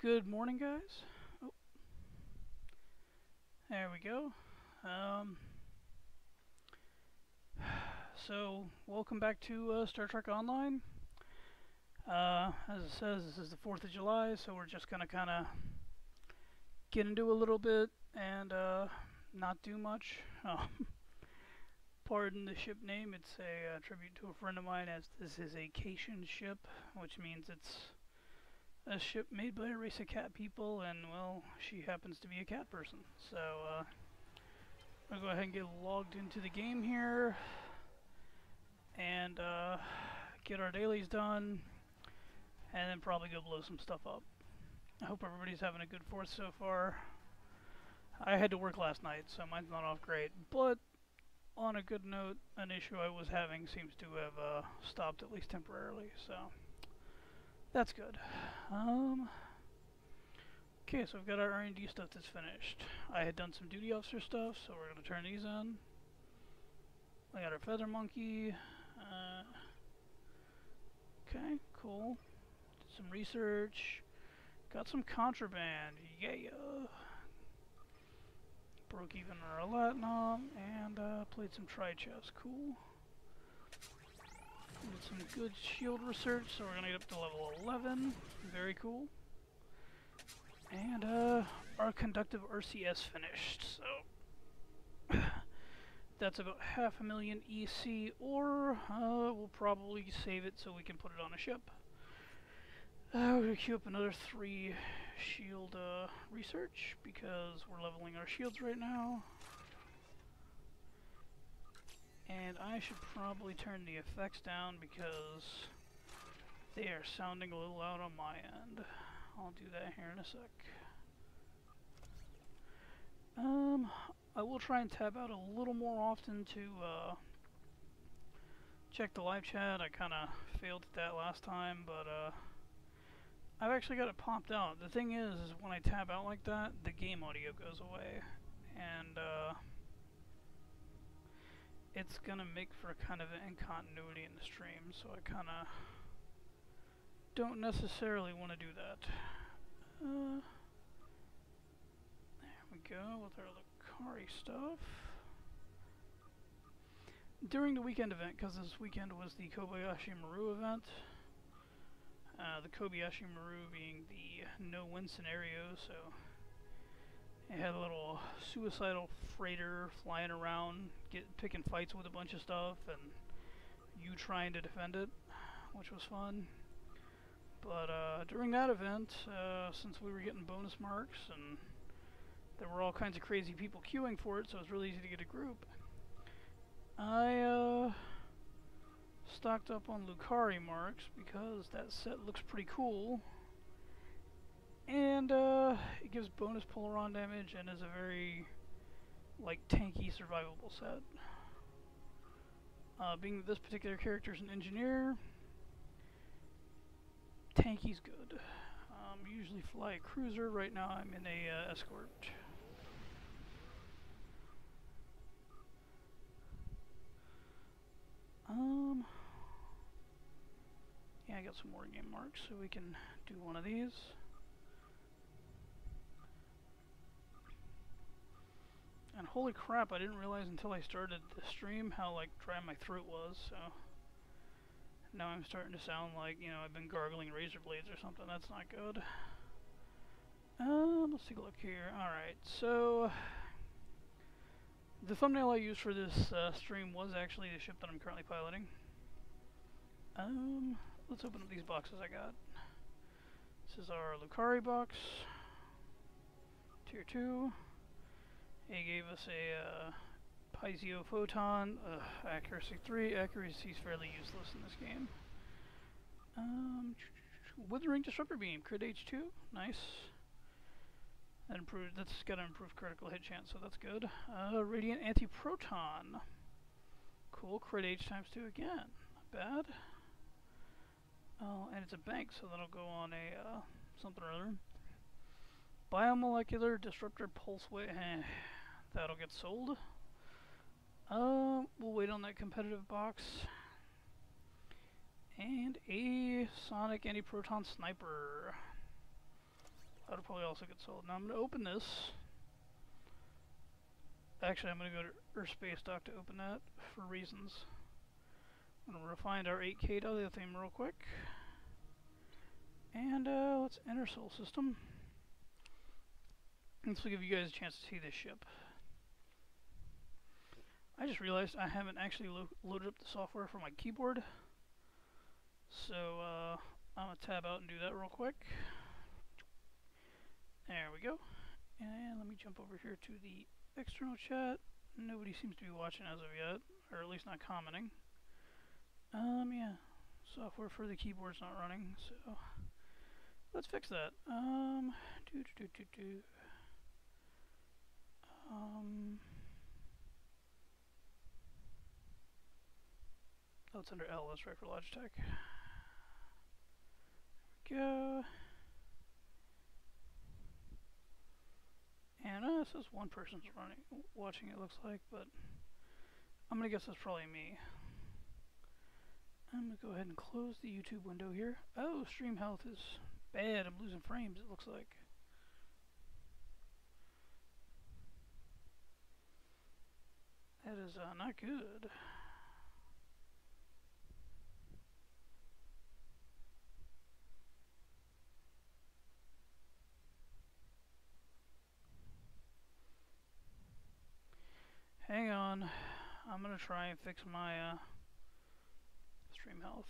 Good morning, guys. Oh, there we go. Um, so, welcome back to Star Trek Online. As it says, this is the 4th of July, so we're just going to kind of get into a little bit and not do much. Pardon the ship name, it's a tribute to a friend of mine, as this is a Cation ship, which means it's a ship made by a race of cat people, and, well, she happens to be a cat person. So, I'll go ahead and get logged into the game here and get our dailies done, and then probably go blow some stuff up. I hope everybody's having a good 4th so far. I had to work last night, so mine's not off great, but on a good note, an issue I was having seems to have stopped, at least temporarily, so that's good. Okay, so we've got our R&D stuff that's finished. I had done some duty officer stuff, so we're going to turn these in. We got our feather monkey. Okay, cool. Did some research. Got some contraband. Yeah. Broke even our latinum and played some tri-chess. Cool. Did some good shield research, so we're going to get up to level 11. Very cool. And our conductive RCS finished, so that's about 500,000 EC, or we'll probably save it so we can put it on a ship. We're going to queue up another 3 shield research, because we're leveling our shields right now. And I should probably turn the effects down, because they are sounding a little loud on my end. I'll do that here in a sec. I will try and tab out a little more often to check the live chat. I kind of failed at that last time, but I've actually got it popped out. The thing is when I tab out like that, the game audio goes away, and it's gonna make for kind of an incontinuity in the stream, so I kind of don't necessarily want to do that. There we go with our Lucari stuff. During the weekend event, because this weekend was the Kobayashi Maru event, the Kobayashi Maru being the no-win scenario, so it had a little suicidal freighter flying around, picking fights with a bunch of stuff, and you trying to defend it, which was fun. But during that event, since we were getting bonus marks and there were all kinds of crazy people queuing for it, so it was really easy to get a group, I stocked up on Lucari marks because that set looks pretty cool, and it gives bonus Polaron damage and is a very tanky survivable set. Being that this particular character is an engineer, tanky's good. Usually fly a cruiser. Right now I'm in a escort. Yeah, I got some more game marks, so we can do one of these. And holy crap, I didn't realize until I started the stream how dry my throat was, so now I'm starting to sound like, I've been gargling razor blades or something. That's not good. Let's take a look here. Alright, so the thumbnail I used for this stream was actually the ship that I'm currently piloting. Let's open up these boxes I got. This is our Lucari box. Tier 2. He gave us a Pizio Photon, accuracy 3. Accuracy is fairly useless in this game. Withering Disruptor Beam, crit H2, nice. That's got an improved critical hit chance, so that's good. Radiant Anti-Proton. Cool, crit H times 2 again, not bad. Oh, and it's a bank, so that'll go on a something or other. Biomolecular Disruptor Pulse Wave. That'll get sold. We'll wait on that competitive box. And a Sonic Anti-Proton Sniper. That'll probably also get sold. Now I'm going to open this. Actually, I'm going to go to Earthspace Dock to open that for reasons. I'm going to find our 8K other theme real quick. And let's enter Soul System. This will give you guys a chance to see this ship. I just realized I haven't actually loaded up the software for my keyboard. So I'm going to tab out and do that real quick. There we go. And let me jump over here to the external chat. Nobody seems to be watching as of yet, or at least not commenting. Yeah, software for the keyboard's not running, so let's fix that. Oh, it's under L, that's right, for Logitech. There we go. And it says one person's watching, it looks like, but I'm gonna guess that's probably me. I'm gonna go ahead and close the YouTube window here. Oh, stream health is bad. I'm losing frames, it looks like. That is not good. Hang on, I'm gonna try and fix my stream health.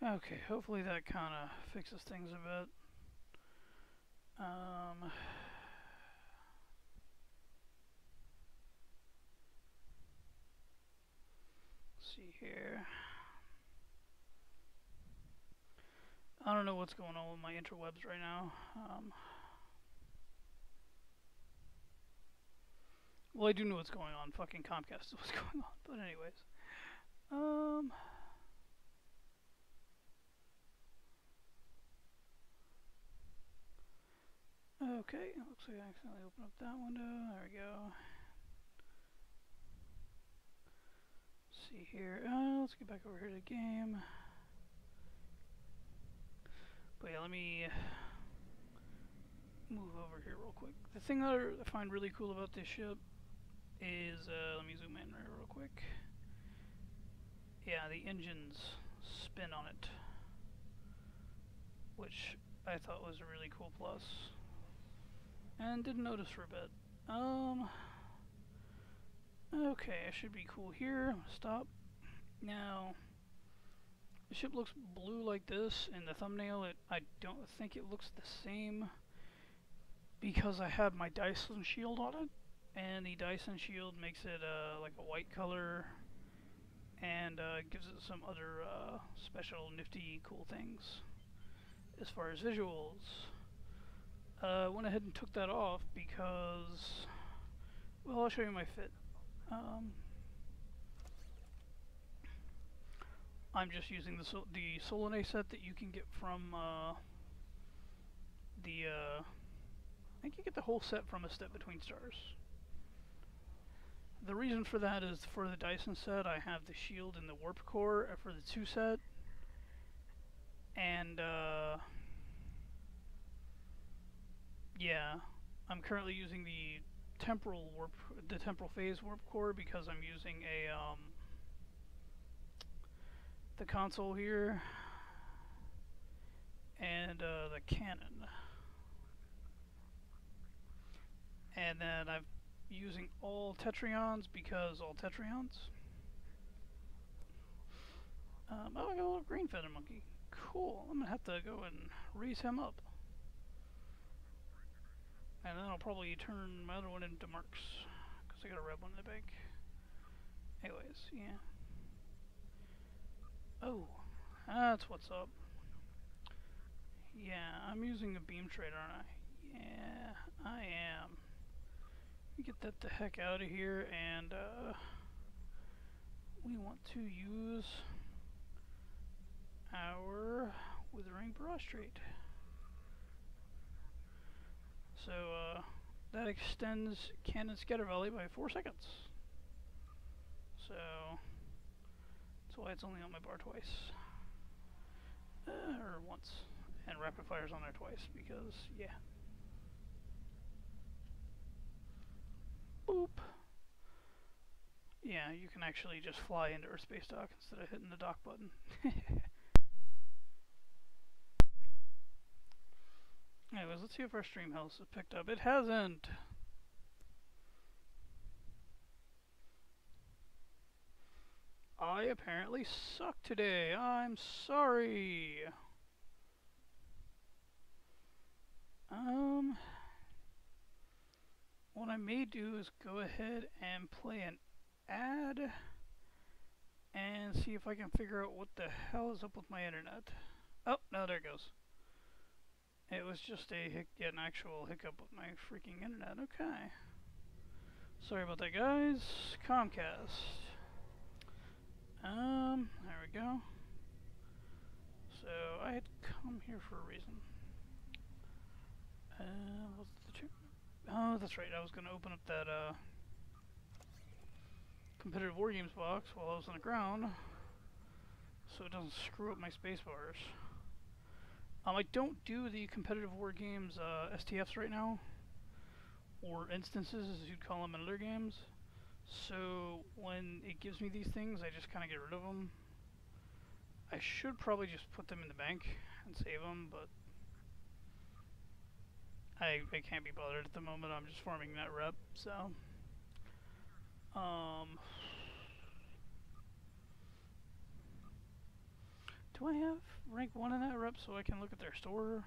Okay, hopefully that kind of fixes things a bit. Let's see here. I don't know what's going on with my interwebs right now. Well, I do know what's going on. Fucking Comcast is what's going on. But anyways. Okay, looks like I accidentally opened up that window. There we go. Let's see here. Let's get back over here to the game. But yeah, let me move over here real quick. The thing that I find really cool about this ship is, let me zoom in right real quick. Yeah, the engines spin on it, which I thought was a really cool plus. And didn't notice for a bit. Okay, I should be cool here. Stop. Now, the ship looks blue like this in the thumbnail. I don't think it looks the same because I have my Dyson shield on it, and the Dyson shield makes it like a white color and gives it some other special nifty cool things as far as visuals. Went ahead and took that off because, well, I'll show you my fit. I'm just using the Solanae set that you can get from I think you get the whole set from A Step Between Stars. The reason for that is for the Dyson set, I have the shield and the warp core for the 2 set, and yeah, I'm currently using the temporal phase warp core because I'm using a the console here and the cannon, and then I'm using all Tetrions because all Tetrions. Oh, I got a little green feather monkey. Cool. I'm gonna have to go and raise him up. And then I'll probably turn my other one into Marks, because I got a red one in the bank. Anyways, yeah. Oh, that's what's up. Yeah, I'm using a beam trade, aren't I? Yeah, I am. Let me get that the heck out of here, and we want to use our Withering Barrage trait. So that extends cannon scatter volley by 4 seconds. so that's why it's only on my bar twice. Or once. And rapid fire's on there twice, because, yeah. Boop! Yeah, you can actually just fly into Earth Space Dock instead of hitting the dock button. Anyways, let's see if our stream health has picked up. It hasn't! I apparently suck today. I'm sorry. What I may do is go ahead and play an ad and see if I can figure out what the hell is up with my internet. Oh, no, there it goes. It was just an actual hiccup with my freaking internet. Okay. Sorry about that, guys. Comcast. There we go. So, I had come here for a reason. What's the chip? Oh, that's right, I was gonna open up that, competitive war games box while I was on the ground, so it doesn't screw up my space bars. I don't do the competitive war games, STFs right now, or instances, as you'd call them in other games. So when it gives me these things, I just kind of get rid of them. I should probably just put them in the bank and save them, but I can't be bothered at the moment. I'm just farming that rep, so. Do I have rank 1 in that rep so I can look at their store?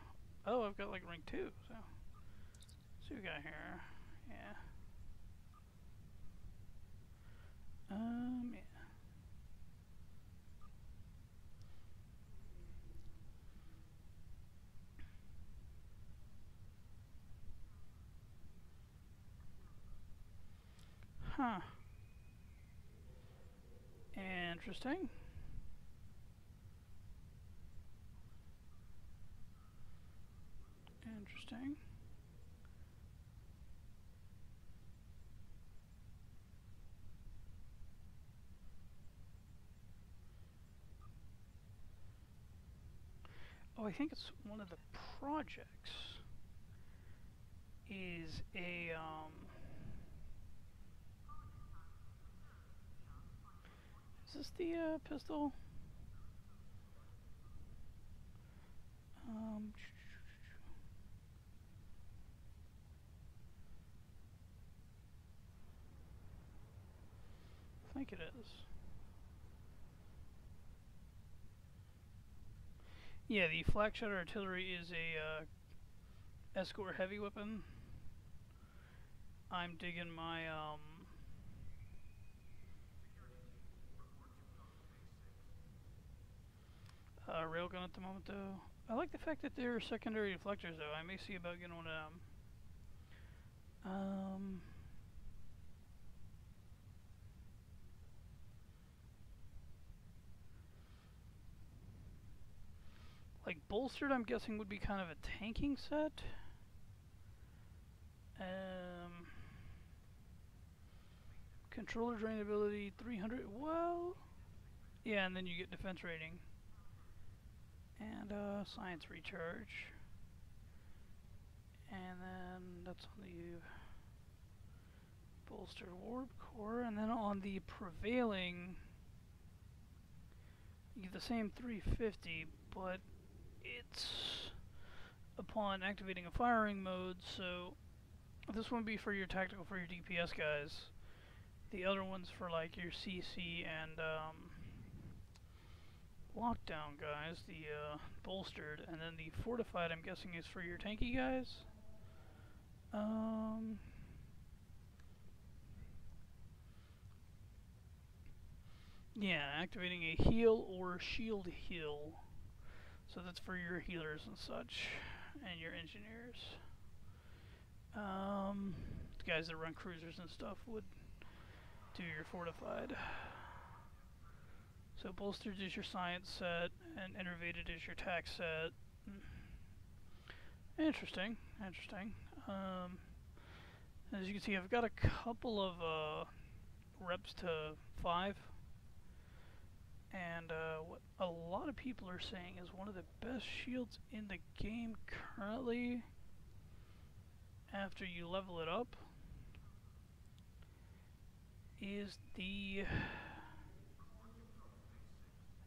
Oh, I've got like rank 2, so. See what we got here. Yeah. Yeah. Huh. Interesting. Interesting. Oh, I think it's one of the projects is a, is this the, pistol? I think it is. Yeah, the flak shot artillery is a escort heavy weapon. I'm digging my railgun at the moment, though. I like the fact that they're secondary deflectors, though. I may see about getting one of them. Like bolstered, I'm guessing would be kind of a tanking set. Controller drain ability 300. Well, yeah, and then you get defense rating and science recharge, and then that's on the bolstered warp core, and then on the prevailing, you get the same 350, but it's upon activating a firing mode, so this one would be for your tactical, for your DPS guys. The other one's for like your CC and lockdown guys, the bolstered, and then the fortified I'm guessing is for your tanky guys. Yeah, activating a heal or shield heal. So that's for your healers and such, and your engineers. The guys that run cruisers and stuff would do your fortified. So bolstered is your science set, and innervated is your tac set. Interesting, interesting. As you can see, I've got a couple of reps to 5. And what a lot of people are saying is one of the best shields in the game currently after you level it up is the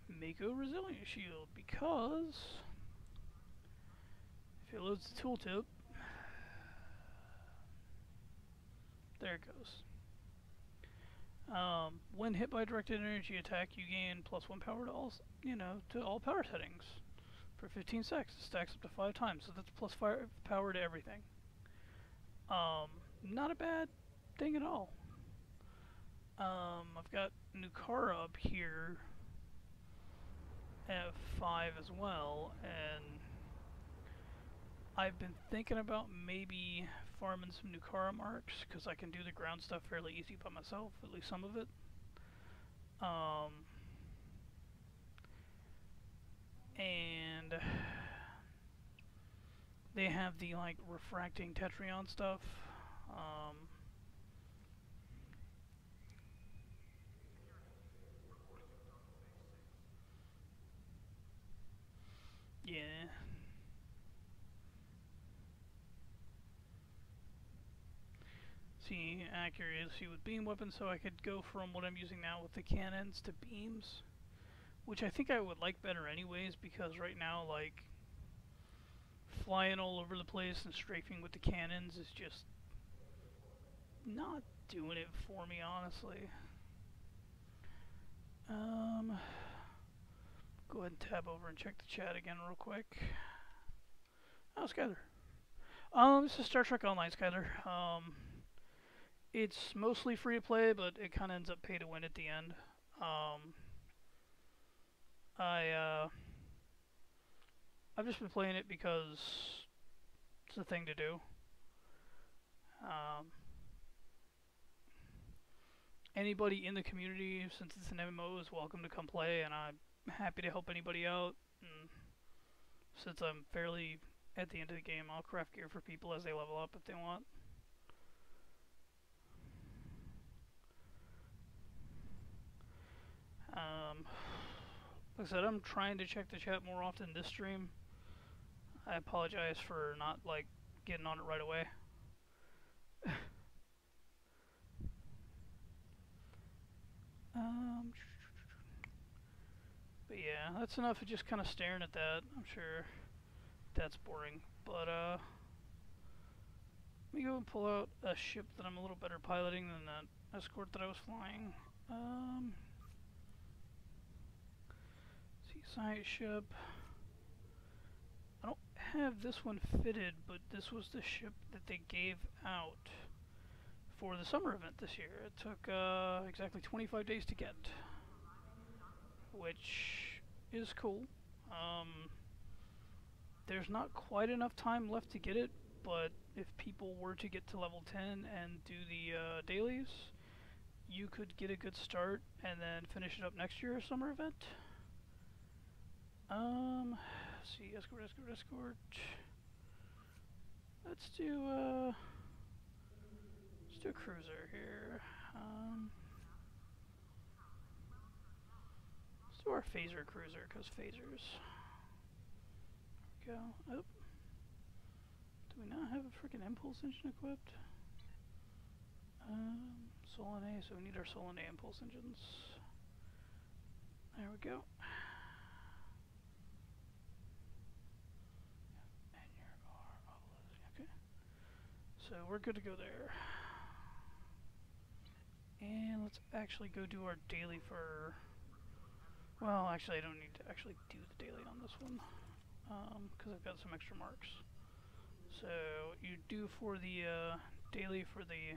Mako Resilient Shield, because if it loads the tooltip, there it goes. When hit by directed energy attack, you gain +1 power to all, to all power settings for 15 seconds. It stacks up to 5 times, so that's +5 power to everything. Not a bad thing at all. I've got Nukara up here at 5 as well, and I've been thinking about maybe farming some Nukara marks, because I can do the ground stuff fairly easy by myself, at least some of it. And they have the like refracting Tetrion stuff. Yeah. See, accuracy with beam weapons, so I could go from what I'm using now with the cannons to beams, which I think I would like better anyways, because right now, like, flying all over the place and strafing with the cannons is just not doing it for me, honestly. Go ahead and tab over and check the chat again real quick. Oh, Skyler. This is Star Trek Online, Skyler. It's mostly free to play, but it kind of ends up pay to win at the end. I've just been playing it because it's a thing to do. Anybody in the community, since it's an MMO, is welcome to come play, and I'm happy to help anybody out. And since I'm fairly at the end of the game, I'll craft gear for people as they level up if they want. Like I said, I'm trying to check the chat more often this stream. I apologize for not, like, getting on it right away. But yeah, that's enough of just kind of staring at that. I'm sure that's boring. But, let me go and pull out a ship that I'm a little better piloting than that escort that I was flying. Seaside ship. I don't have this one fitted, but this was the ship that they gave out for the summer event this year. It took exactly 25 days to get, which is cool. There's not quite enough time left to get it, but if people were to get to level 10 and do the dailies, you could get a good start and then finish it up next year's summer event. Let's see, escort. Let's do a cruiser here. Let's do our phaser cruiser, because phasers. There we go. Oh. Do we not have a freaking impulse engine equipped? Solon A, so we need our Solon A impulse engines. There we go. Okay. So we're good to go there. And let's actually go do our daily for... Well, actually I don't need to actually do the daily on this one, because I've got some extra marks. So you do for the daily for the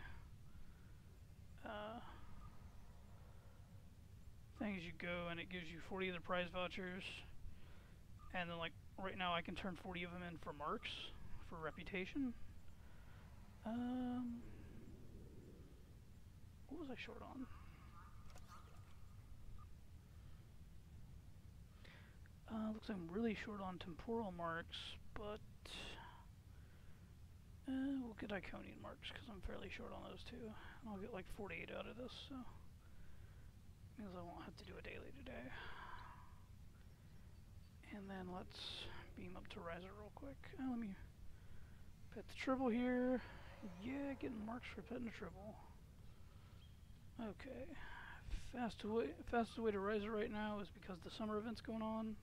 things, you go and it gives you 40 of the prize vouchers, and then like right now I can turn 40 of them in for marks for reputation. What was I short on? Looks like I'm really short on temporal marks, but we'll get Iconian marks because I'm fairly short on those too. I'll get like 48 out of this. So. Means I won't have to do a daily today. And then let's beam up to Riser real quick. Let me pet the Tribble here. Yeah, getting marks for petting the Tribble. Okay. Fastest way to Riser right now is because the summer event's going on.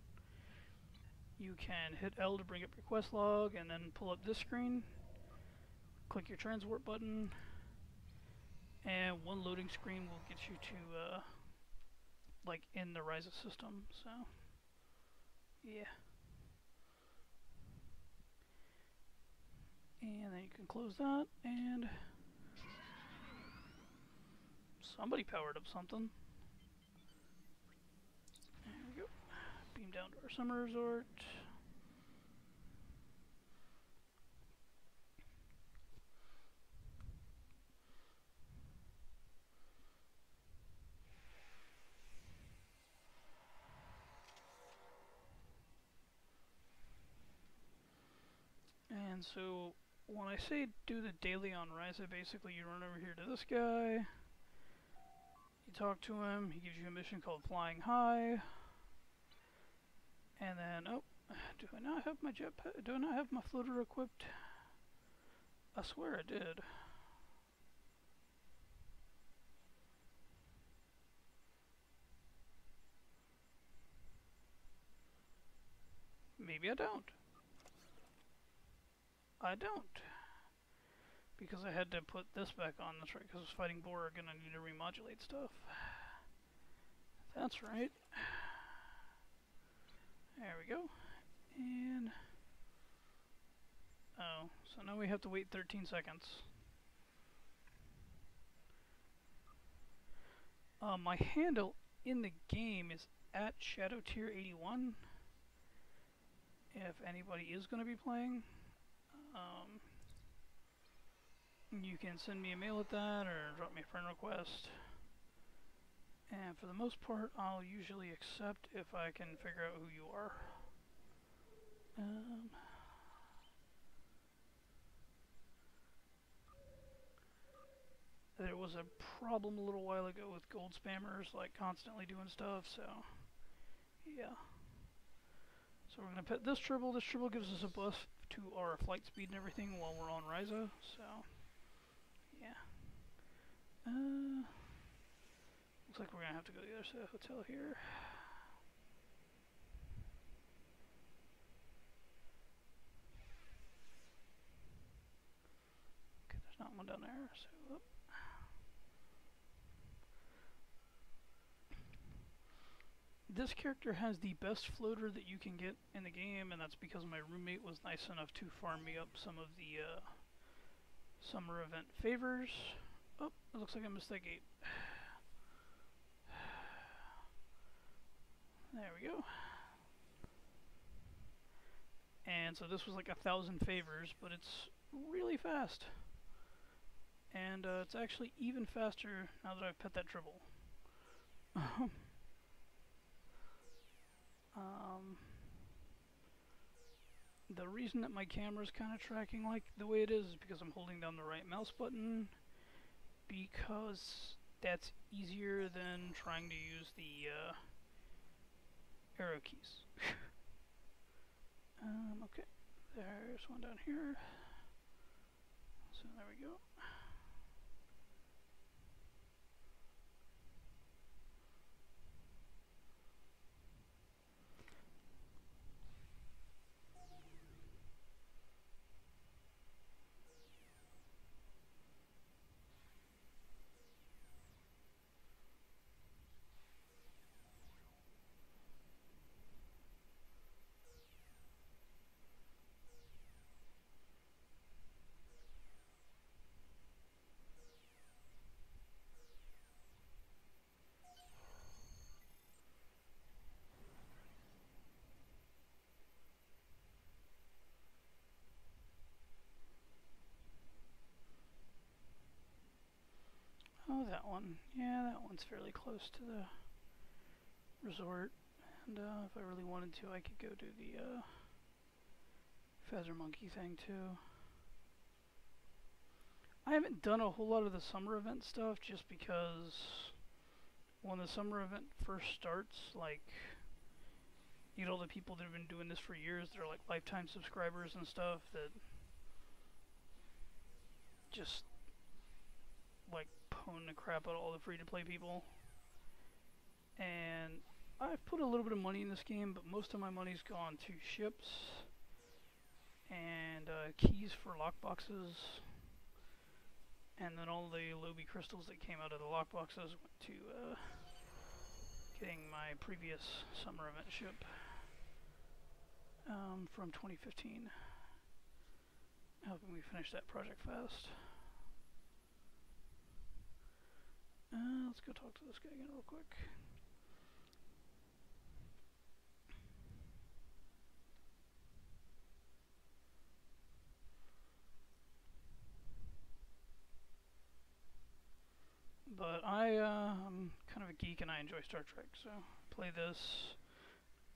You can hit L to bring up your quest log and then pull up this screen. Click your transport button. And one loading screen will get you to, like, in the Ryza system, so, yeah. And then you can close that, and somebody powered up something. There we go. Beam down to our summer resort. And so, when I say do the daily on Ryza, basically you run over here to this guy, you talk to him, he gives you a mission called Flying High, and then, oh, do I not have my jetpack? Do I not have my floater equipped? I swear I did. Maybe I don't. I don't. Because I had to put this back on, that's right, because I was fighting Borg and I need to remodulate stuff. That's right. There we go. And... oh, so now we have to wait 13 seconds. My handle in the game is at ShadowTier81. If anybody is going to be playing. You can send me a mail at that or drop me a friend request. And for the most part, I'll usually accept if I can figure out who you are. There was a problem a little while ago with gold spammers, like constantly doing stuff, so yeah. So we're going to pet this Tribble. This Tribble gives us a buff to our flight speed and everything while we're on Ryza, so yeah. Looks like we're going to have to go to the other side of the hotel here. Okay, there's not one down there, so... This character has the best floater that you can get in the game, and that's because my roommate was nice enough to farm me up some of the summer event favors. Oh, it looks like I missed that gate. There we go. And so this was like 1,000 favors, but it's really fast. And it's actually even faster now that I've pet that Tribble. The reason that my camera's kind of tracking like the way it is because I'm holding down the right mouse button, because that's easier than trying to use the arrow keys. Okay, there's one down here. So there we go. Oh, that one. Yeah, that one's fairly close to the resort. And if I really wanted to, I could go do the feather monkey thing too. I haven't done a whole lot of the summer event stuff just because when the summer event first starts, like, you know, the people that have been doing this for years, they're like lifetime subscribers and stuff that just like pwn the crap out of all the free-to-play people. And I've put a little bit of money in this game, but most of my money's gone to ships and keys for lockboxes, and then all the Lobby crystals that came out of the lockboxes went to getting my previous summer event ship from 2015. Helping me finish that project fast. Let's go talk to this guy again real quick. But I'm kind of a geek and I enjoy Star Trek, so play this.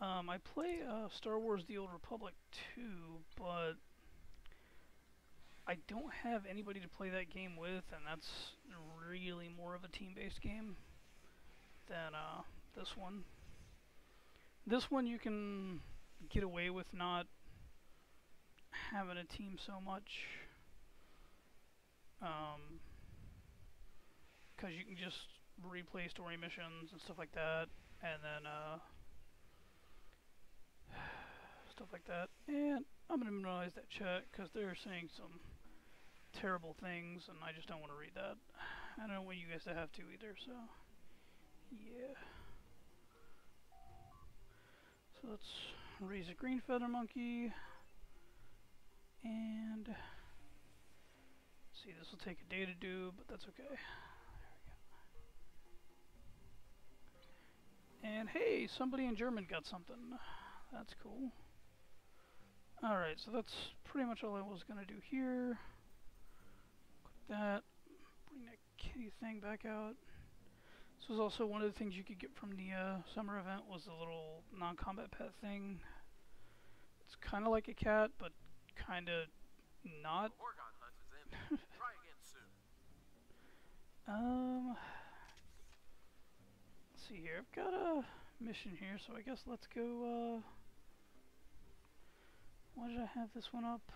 I play Star Wars The Old Republic too, but I don't have anybody to play that game with, and that's really more of a team-based game than this one. This one you can get away with not having a team so much, because you can just replay story missions and stuff like that, and then stuff like that. And I'm gonna minimize that chat because they're saying some terrible things, and I just don't want to read that. I don't want you guys to have to either, so yeah. So let's raise a green feather monkey, and see, this will take a day to do, but that's okay. And hey, somebody in German got something. That's cool. Alright, so that's pretty much all I was gonna do here. Click that. Bring that kitty thing back out. This was also one of the things you could get from the summer event, was the little non-combat pet thing. It's kind of like a cat, but kind of not. Try again soon. Let's see here. I've got a mission here, so I guess let's go. Why did I have this one up?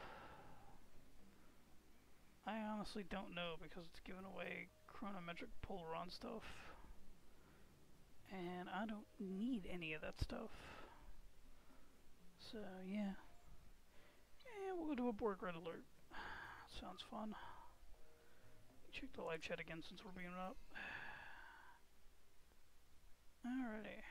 I honestly don't know, because it's giving away chronometric polaron stuff, and I don't need any of that stuff. So yeah. And we'll go do a board red alert. Sounds fun. Check the live chat again since we're being up. Alrighty.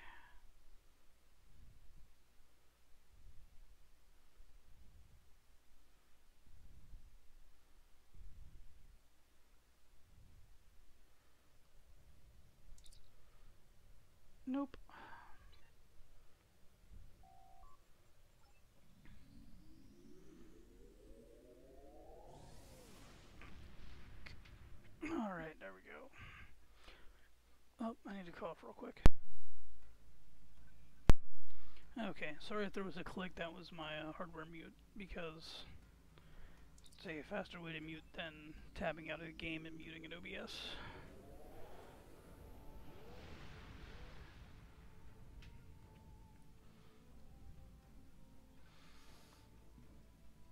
Nope. Alright, there we go. Oh, I need to cough real quick. Okay, sorry if there was a click, that was my hardware mute, because it's a faster way to mute than tabbing out of the game and muting in OBS.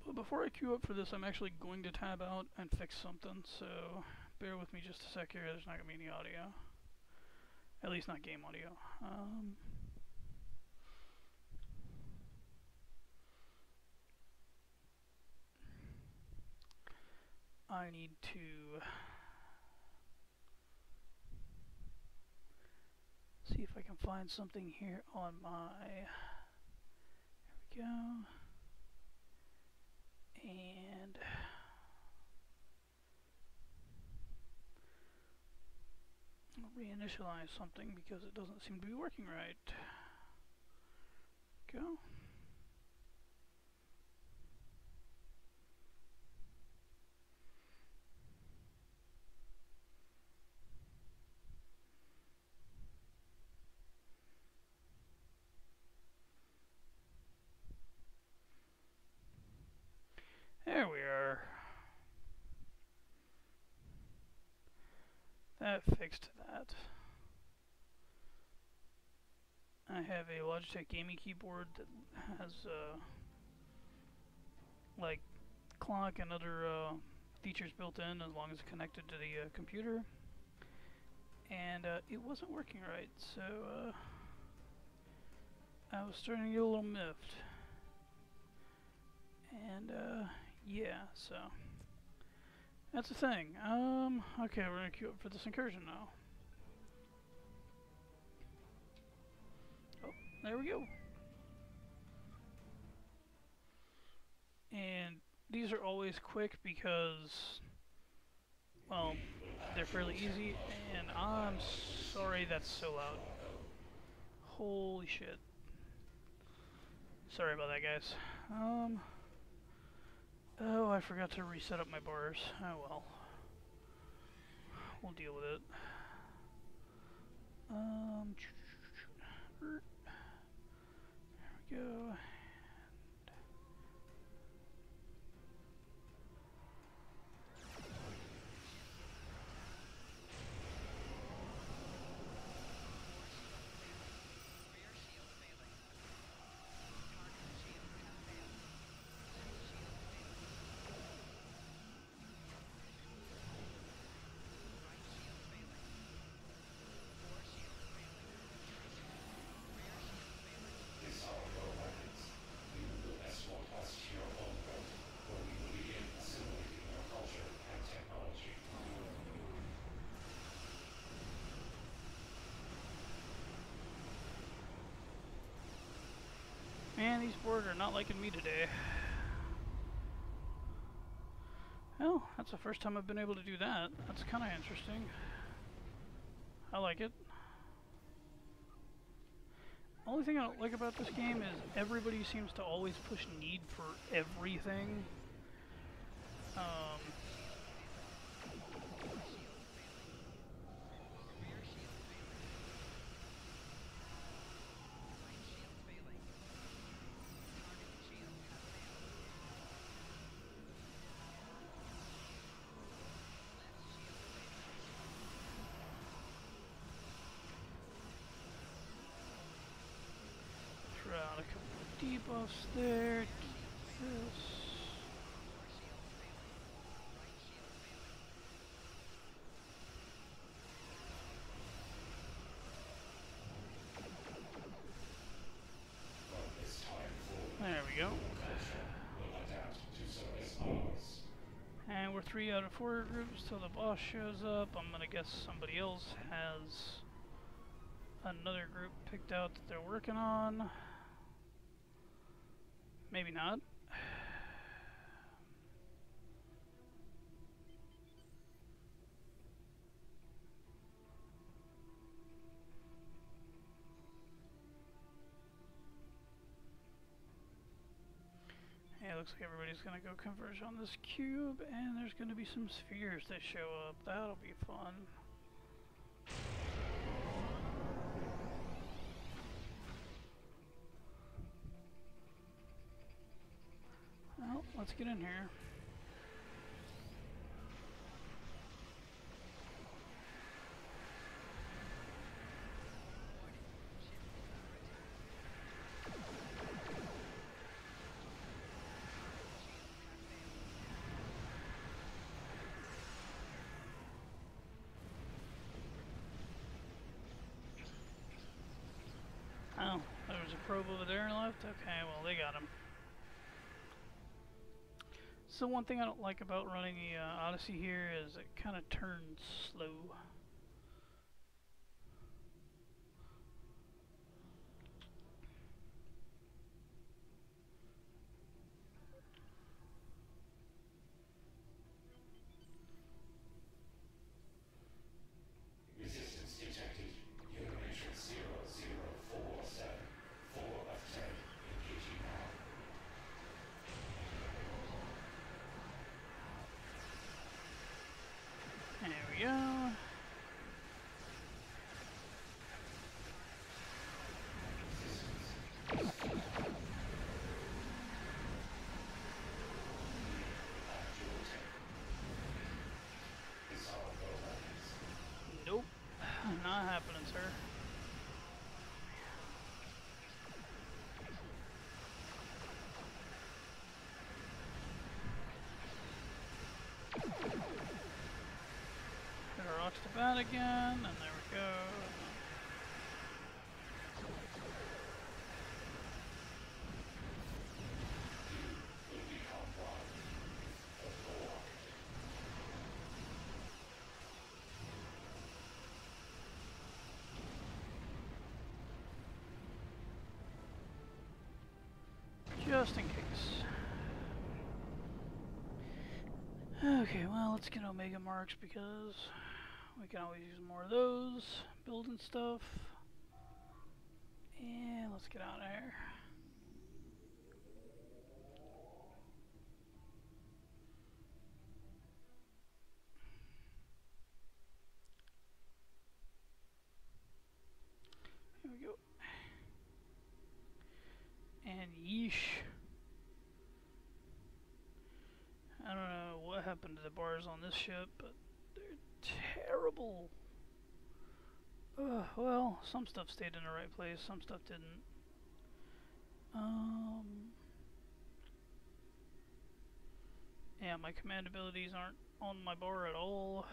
But before I queue up for this, I'm actually going to tab out and fix something, so bear with me just a sec here. There's not going to be any audio. At least not game audio. I need to see if I can find something here on my, there we go, and I'll reinitialize something because it doesn't seem to be working right. Go. There we are. That fixed that. I have a Logitech gaming keyboard that has like clock and other features built in as long as it's connected to the computer. And it wasn't working right, so I was starting to get a little miffed. And yeah, so that's the thing. Okay, we're gonna queue up for this incursion now. Oh, there we go. And these are always quick because, well, they're fairly easy, and I'm sorry that's so loud. Holy shit. Sorry about that, guys. Oh, I forgot to reset up my bars. Oh well. We'll deal with it. There we go. Man, these boards are not liking me today. Well, that's the first time I've been able to do that. That's kind of interesting. I like it. Only thing I don't like about this game is everybody seems to always push need for everything. Throw out a couple of debuffs there. This. There we go. And we're 3 out of 4 groups till the boss shows up. I'm gonna guess somebody else has another group picked out that they're working on. Maybe not. Yeah, it looks like everybody's gonna go converge on this cube, and there's gonna be some spheres that show up. That'll be fun. Well, let's get in here. Oh, there was a probe over there left? Okay, well, they got him. So one thing I don't like about running the Odyssey here is it kind of turns slow. Resistance detected. Human matrix 00474 of 10. Engaging now. There we go. Nope, not happening, sir. unlocks the bat again, and there we go. Just in case. Okay, well, let's get Omega Marks because we can always use more of those. Building stuff. And let's get out of here. Here we go. And yeesh. I don't know what happened to the bars on this ship, but they're terrible. Well, some stuff stayed in the right place, some stuff didn't. Yeah, my command abilities aren't on my bar at all.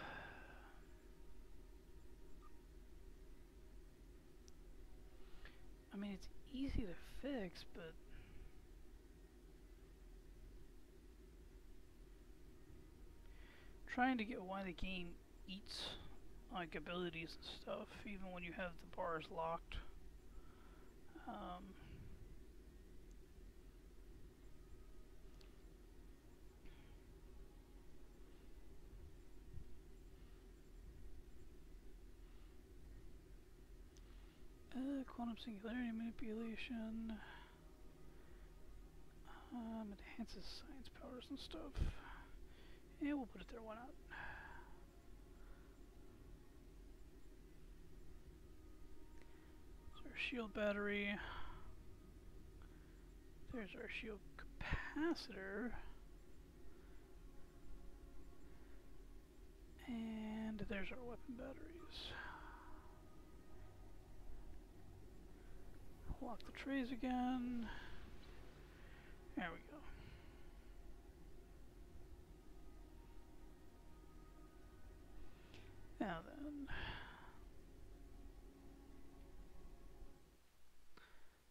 I mean, it's easy to fix, but trying to get why the game eats like abilities and stuff, even when you have the bars locked. Quantum singularity manipulation. Enhances science powers and stuff. Yeah, we'll put it there, why not? There's our shield battery. There's our shield capacitor. And there's our weapon batteries. Lock the trays again. There we go. Now then,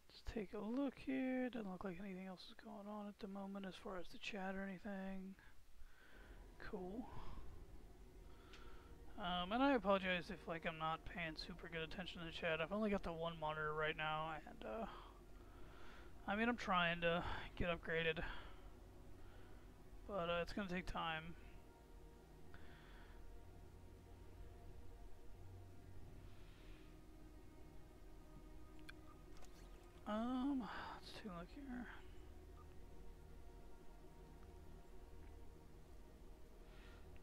let's take a look here. Doesn't look like anything else is going on at the moment as far as the chat or anything. Cool. And I apologize if I'm not paying super good attention to the chat. I've only got the one monitor right now, and I mean, I'm trying to get upgraded, but it's gonna take time. Let's take a look here.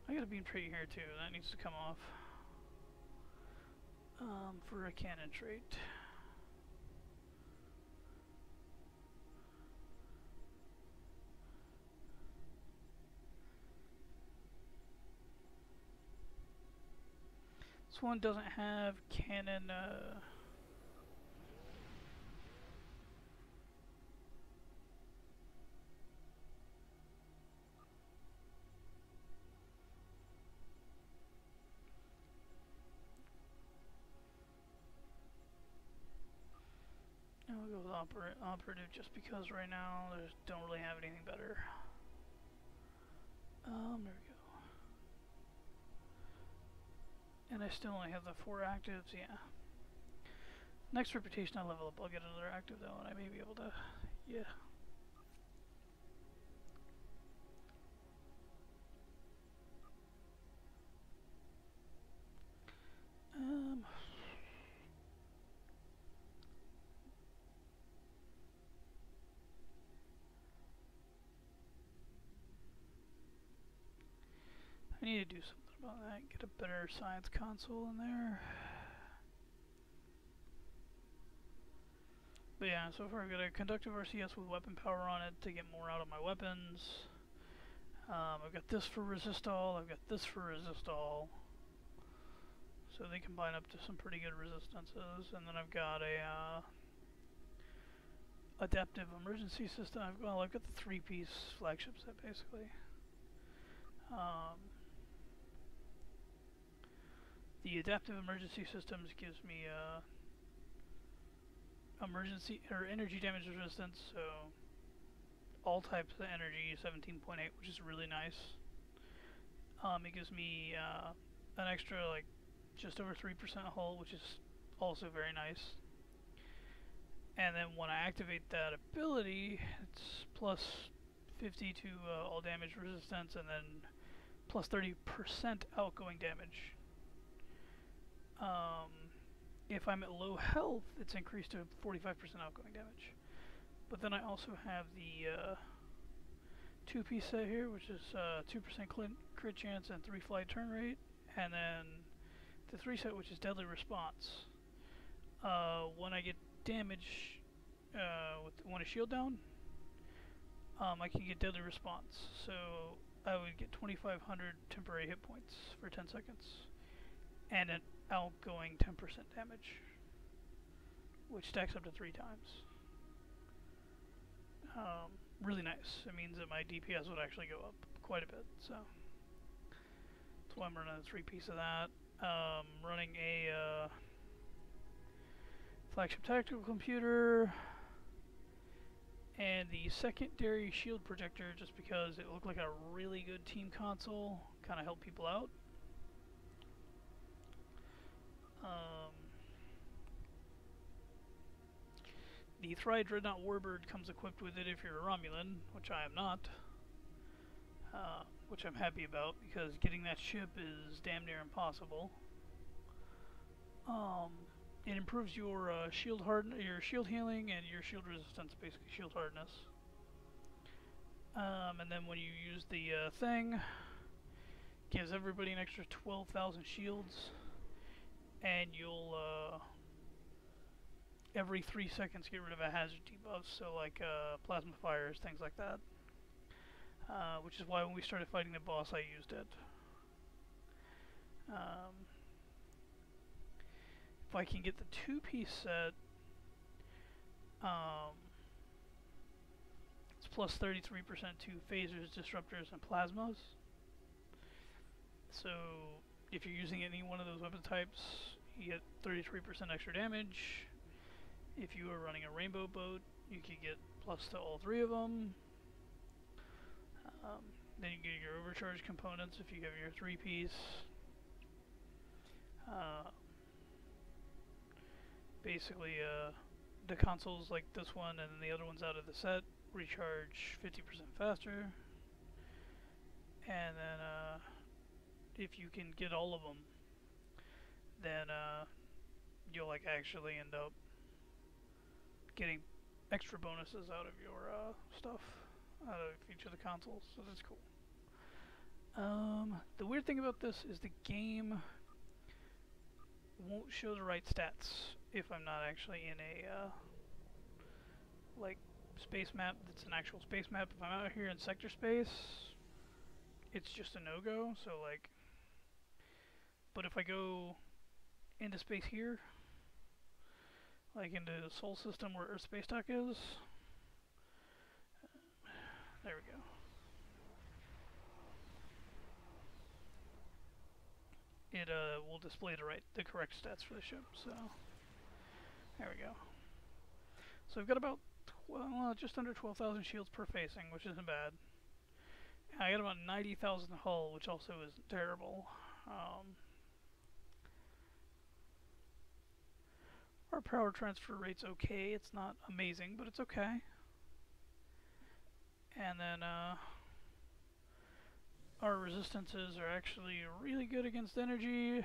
I got a beam trait here too, that needs to come off. For a cannon trait. This one doesn't have cannon, I'll go with operative just because right now I don't really have anything better. There we go. And I still only have the 4 actives, yeah. Next reputation I level up, I'll get another active though, and I may be able to, yeah. I need to do something about that, get a better science console in there. But yeah, so far I've got a conductive RCS with weapon power on it to get more out of my weapons. I've got this for resistol, I've got this for resistol. So they combine up to some pretty good resistances. And then I've got a adaptive emergency system. I've got the 3-piece flagship set basically. The adaptive emergency systems gives me emergency or energy damage resistance, so all types of energy 17.8, which is really nice. It gives me an extra like just over 3% hull, which is also very nice. And then when I activate that ability, it's plus 50 to all damage resistance, and then plus 30% outgoing damage. If I'm at low health, it's increased to 45% outgoing damage. But then I also have the 2-piece set here, which is 2% crit chance and 3 flight turn rate, and then the 3 set, which is deadly response. When I get damage with one shield down, I can get deadly response. So I would get 2,500 temporary hit points for 10 seconds, and an outgoing 10% damage, which stacks up to 3 times. Really nice. It means that my DPS would actually go up quite a bit, so that's why I'm running a 3-piece of that. Running a flagship tactical computer and the secondary shield projector, just because it looked like a really good team console, kind of help people out. The Thry Dreadnought Warbird comes equipped with it if you're a Romulan, which I am not, which I'm happy about, because getting that ship is damn near impossible. It improves your shield healing and your shield resistance, basically shield hardness. And then when you use the thing, gives everybody an extra 12,000 shields, and you'll every 3 seconds get rid of a hazard debuff, so like plasma fires, things like that. Which is why when we started fighting the boss I used it. If I can get the 2-piece set, it's plus 33% to phasers, disruptors, and plasmas. So if you're using any one of those weapon types, you get 33% extra damage. If you are running a rainbow boat, you could get plus to all 3 of them. Then you get your overcharge components if you have your 3-piece. Basically, the consoles like this one and then the other ones out of the set recharge 50% faster. And then if you can get all of them, then you'll like actually end up getting extra bonuses out of your stuff, out of each of the consoles, so that's cool. The weird thing about this is the game won't show the right stats if I'm not actually in a like space map that's an actual space map. If I'm out here in sector space, it's just a no-go, so like, but if I go into space here, like into the Sol system where Earth Space Dock is, there we go. It will display the correct stats for the ship, so there we go. So I've got about just under 12,000 shields per facing, which isn't bad. I got about 90,000 hull, which also isn't terrible. Our power transfer rate's okay. It's not amazing, but it's okay. And then our resistances are actually really good against energy.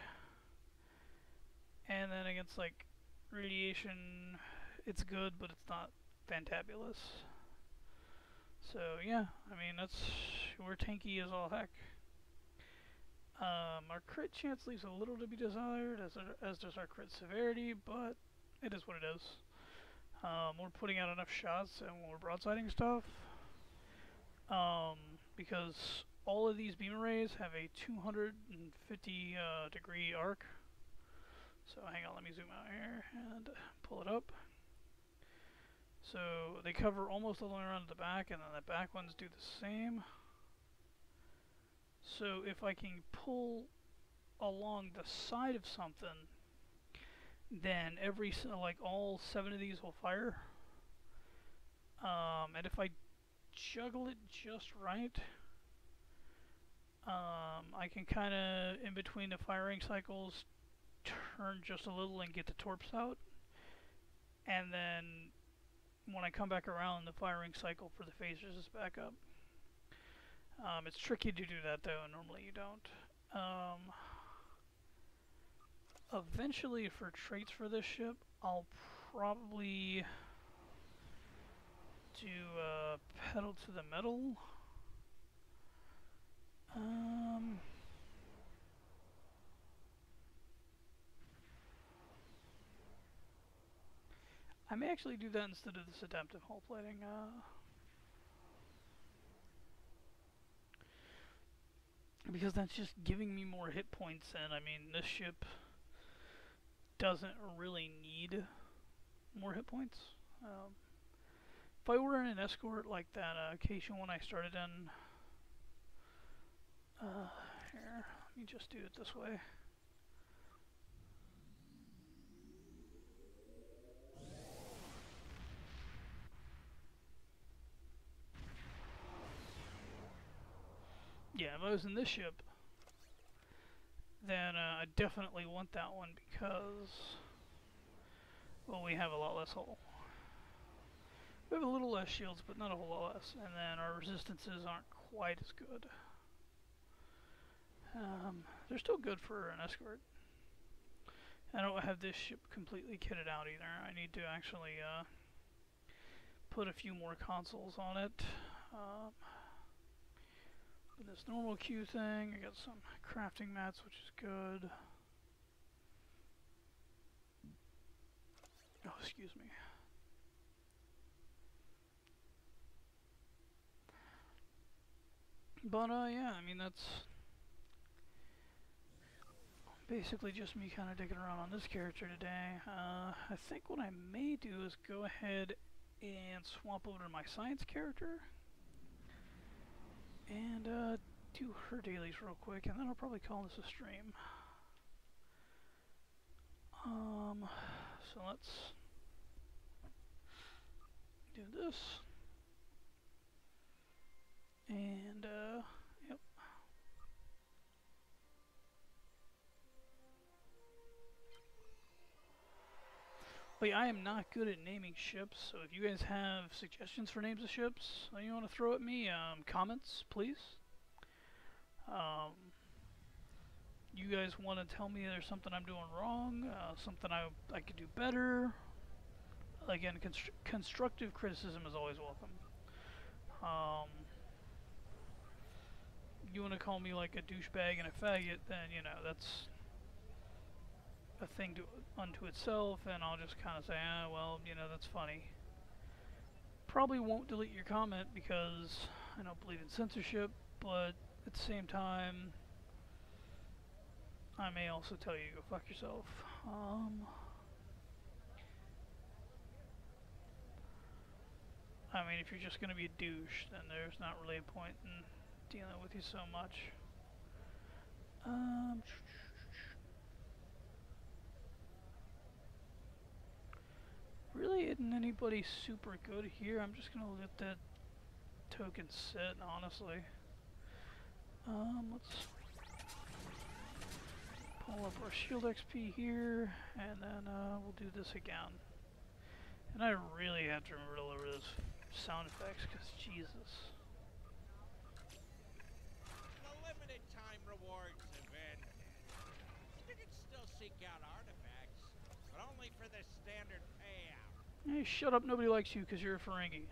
And then against like radiation, it's good, but it's not fantabulous. So yeah, I mean, we're tanky as all heck. Our crit chance leaves a little to be desired, as does our crit severity, but it is what it is. We're putting out enough shots and we're broadsiding stuff, because all of these beam arrays have a 250 degree arc. So hang on, let me zoom out here and pull it up. So they cover almost all the way around to the back, and then the back ones do the same. So if I can pull along the side of something, then like all 7 of these will fire. And if I juggle it just right, I can kind of, in between the firing cycles, turn just a little and get the torps out. And then when I come back around, the firing cycle for the phasers is back up. It's tricky to do that though, and normally you don't. Eventually, for traits for this ship, I'll probably do pedal to the metal. I may actually do that instead of this adaptive hull plating. Because that's just giving me more hit points, and I mean, this ship doesn't really need more hit points. If I were in an escort like that Acacia one I started in, here, let me just do it this way. Yeah, if I was in this ship, then I definitely want that one because, well, we have a lot less hull. We have a little less shields, but not a whole lot less, and then our resistances aren't quite as good. They're still good for an escort. I don't have this ship completely kitted out either. I need to actually put a few more consoles on it. This normal queue thing, I got some crafting mats, which is good. Oh, excuse me. But yeah, I mean, that's basically just me kind of digging around on this character today. I think what I may do is go ahead and swap over to my science character and do her dailies real quick, and then I'll probably call this a stream. So let's do this, and yep. Wait, I am not good at naming ships, so if you guys have suggestions for names of ships that you want to throw at me, comments, please. You guys want to tell me there's something I'm doing wrong, something I could do better. Again, constructive criticism is always welcome. You want to call me like a douchebag and a faggot, then, you know, that's a thing unto itself, and I'll just kind of say, well, you know, that's funny. Probably won't delete your comment because I don't believe in censorship, but at the same time, I may also tell you to go fuck yourself. I mean, if you're just going to be a douche, then there's not really a point in dealing with you so much. Really isn't anybody super good here. I'm just gonna let that token sit, honestly. Let's pull up our shield XP here, and then we'll do this again. And I really have to remember to lower those sound effects, because Jesus. The limited time rewards event. You can still seek out artifacts, but only for the standard payout. Hey, shut up, nobody likes you because you're a Ferengi.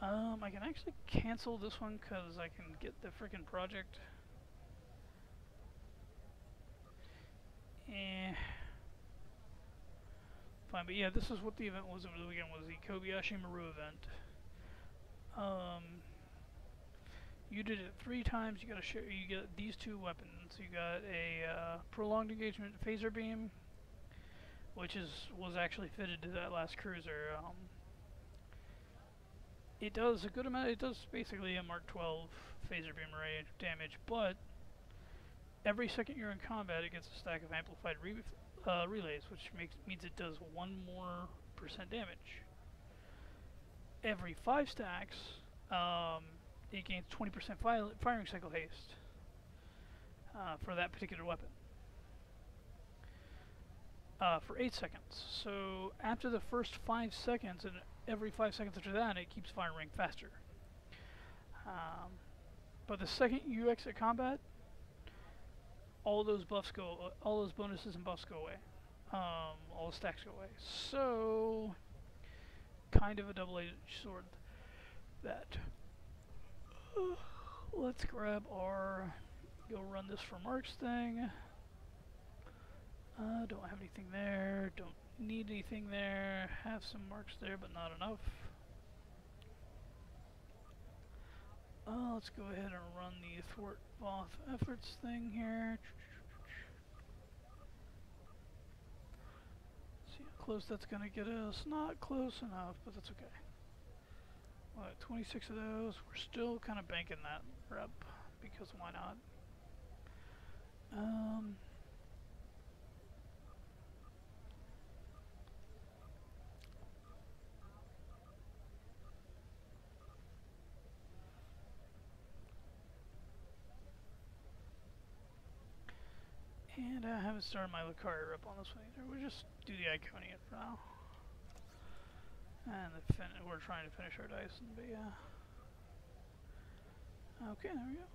I can actually cancel this one because I can get the frickin' project. Fine, but yeah, this is what the event was over the weekend, was the Kobayashi Maru event. You did it 3 times, you get these 2 weapons. You got a prolonged engagement phaser beam, which was actually fitted to that last cruiser. It does a good amount. It does basically a Mark 12 phaser beam array damage, but every second you're in combat, it gets a stack of amplified relays, which means it does 1% more damage. Every 5 stacks, it gains 20% firing cycle haste for that particular weapon. For 8 seconds. So after the first 5 seconds, and every 5 seconds after that, it keeps firing faster. But the second you exit combat, all those buffs go, all those bonuses and buffs go away. All the stacks go away. So, kind of a double-edged sword. That. Let's grab our, go run this for marks thing. Don't have anything there, don't need anything there, have some marks there but not enough. Let's go ahead and run the thwart Voth efforts thing here. See how close that's gonna get us. Not close enough, but that's okay. What, 26 of those? We're still kind of banking that rep, because why not? And I haven't started my Lucaria rep on this one either. We'll just do the Iconian for now. And we're trying to finish our dice, but yeah. Okay, there we go.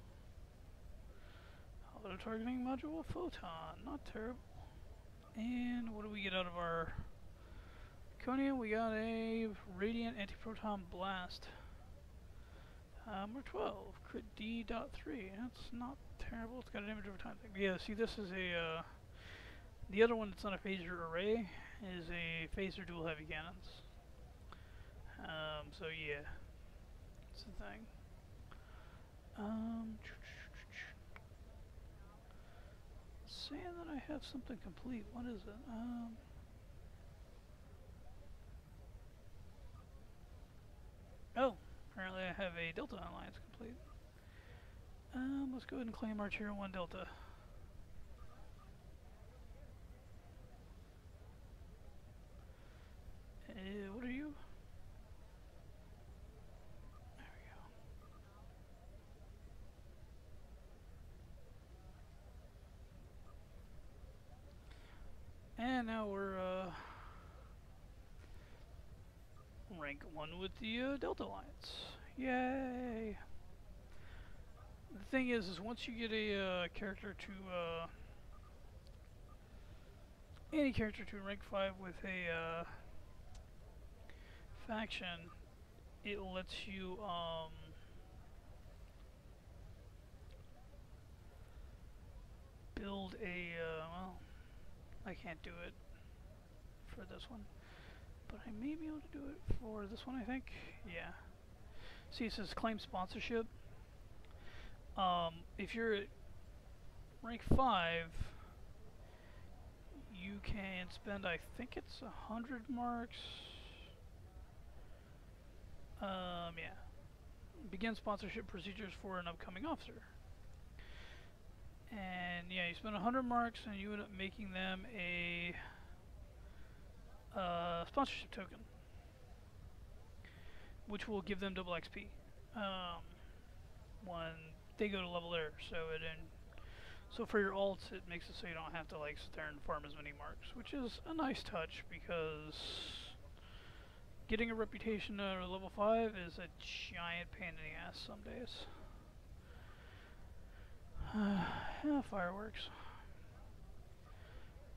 Auto targeting module photon, not terrible. And what do we get out of our Iconian? We got a radiant anti-proton blast. We're 12. Crit D.3. That's not terrible. It's got an damage over time thing. But yeah, see, this is a. The other one that's not a phaser array is a phaser dual heavy cannons. So yeah, that's the thing. Saying that I have something complete. What is it? Oh, apparently I have a Delta Alliance complete. Let's go ahead and claim our Tier 1 Delta. What are you? There we go. And now we're rank 1 with the Delta Alliance. Yay! The thing is once you get a character to any character to rank 5 with a faction, it lets you build a well, I can't do it for this one, but I may be able to do it for this one, I think. Yeah. See, it says claim sponsorship. If you're at rank 5, you can spend, I think it's 100 marks. Yeah. Begin sponsorship procedures for an upcoming officer. And yeah, you spend 100 marks and you end up making them a sponsorship token, which will give them double XP when they go to level there. So for your alts, it makes it so you don't have to like sit there and farm as many marks, which is a nice touch because getting a reputation at level 5 is a giant pain in the ass some days. Yeah, fireworks.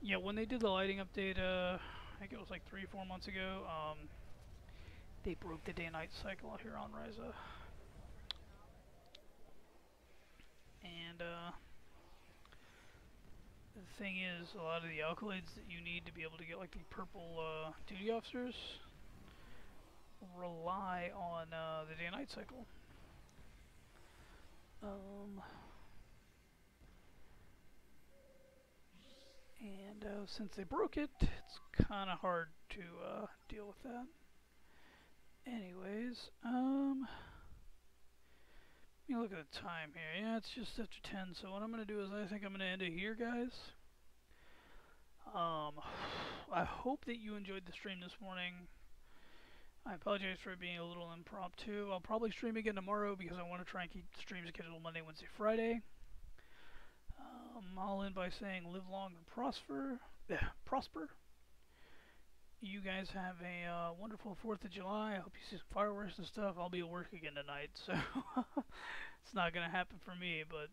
Yeah, when they did the lighting update, I think it was like 3-4 months ago, they broke the day-night cycle here on Ryza. And the thing is, a lot of the accolades that you need to be able to get like the purple duty officers rely on the day-night cycle. And since they broke it, it's kind of hard to deal with that. Anyways, Let me look at the time here. Yeah, it's just after 10, so what I'm going to do is I think I'm going to end it here, guys. I hope that you enjoyed the stream this morning. I apologize for it being a little impromptu. I'll probably stream again tomorrow because I want to try and keep the streams scheduled Monday, Wednesday, Friday. I'll end by saying live long and prosper. Prosper. You guys have a wonderful 4th of July. I hope you see some fireworks and stuff. I'll be at work again tonight, so it's not going to happen for me, but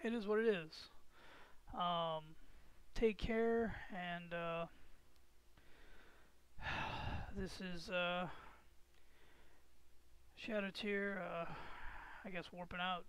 it is what it is. Take care, and this is Shadow Tier, I guess, warping out.